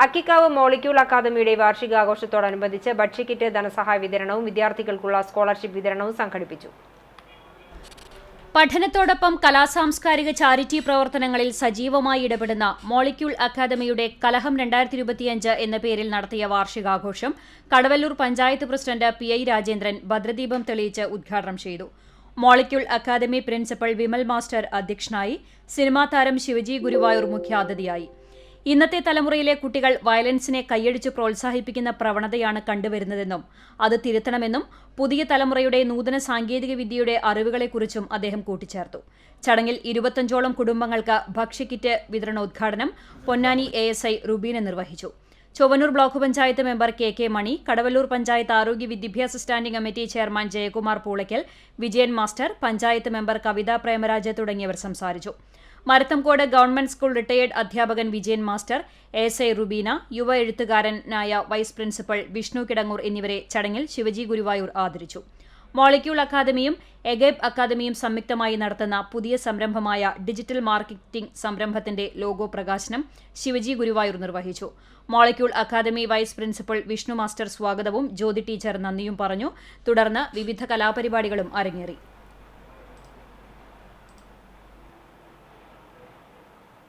Akkikkavu molecule അക്കാദമിയുടെ വാർഷികാഘോഷത്തോടനുബന്ധിച്ച് ഭക്ഷ്യക്കിറ്റ് ധനസഹായ വിതരണവും വിദ്യാർത്ഥികൾക്കുള്ള സ്കോളർഷിപ്പ് വിതരണവും സംഘടിപ്പിച്ചു. പഠനത്തോടൊപ്പം കലാസാംസ്കാരിക ചാരിറ്റി പ്രവർത്തനങ്ങളിൽ സജീവമായി ഇടപെടുന്ന മോളിക്യൂൾ അക്കാദമിയുടെ കലഹം 2025 എന്ന പേരിൽ നടത്തിയ വാർഷികാഘോഷം കടവല്ലൂർ പഞ്ചായത്ത് പ്രസിഡന്റ് PI രാജേന്ദ്രൻ ഭദ്രദീപം തെളിയിച്ച് ഉദ്ഘാടനം ചെയ്തു. Molecule academy principal Vimal master അധ്യക്ഷനായി. സിനിമാ താരം ശിവജി ഗുരുവായൂർ മുഖ്യാതിഥിയായി. ഇന്നത്തെ തലമുറയിലെ കുട്ടികൾ വയലൻസിനെ കൈയടിച്ച് പ്രോത്സാഹിപ്പിക്കുന്ന പ്രവണതയാണ് കണ്ടുവരുന്നതെന്നും അത് തിരുത്തണമെന്നും പുതിയ തലമുറയുടെ നൂതന സാങ്കേതിക വിദ്യയുടെ അറിവുകളെക്കുറിച്ചും അദ്ദേഹം കൂട്ടിച്ചേർത്തു. ചടങ്ങിൽ 25ഓളം കുടുംബങ്ങൾക്ക് ഭക്ഷ്യക്കിറ്റ് വിതരണോദ്ഘാടനം പൊന്നാനി ASI റുബീന നിർവഹിച്ചു. Chowwannur block panchayat member KK Mani, Kadavallur panchayat ആരോഗ്യ വിദ്യാഭ്യാസ standing committee chairman Jayakumar Poolakkal, Vijayan master, panchayat member Kavitha Premaraj തുടങ്ങിയവർ സംസാരിച്ചു. മരത്തംകോട് ഗവൺമെന്റ് സ്കൂൾ റിട്ടയേർഡ് അധ്യാപകൻ വിജയൻ മാസ്റ്റർ, ASI റുബീന, യുവ എഴുത്തുകാരനായ വൈസ് പ്രിൻസിപ്പൽ വിഷ്ണു കിടങ്ങൂർ എന്നിവരെ ചടങ്ങിൽ ശിവജി ഗുരുവായൂർ ആദരിച്ചു. മോളിക്യൂൾ അക്കാദമിയും എഗേബ് അക്കാദമിയും സംയുക്തമായി നടത്തുന്ന പുതിയ സംരംഭമായ ഡിജിറ്റൽ മാർക്കറ്റിംഗ് സംരംഭത്തിന്റെ ലോഗോ പ്രകാശനം ശിവജി ഗുരുവായൂർ നിർവഹിച്ചു. Molecule academy vice principal Vishnu master സ്വാഗതവും ജ്യോതി ടീച്ചർ നന്ദിയും പറഞ്ഞു. തുടർന്ന് വിവിധ കലാപരിപാടികളും അരങ്ങേറി.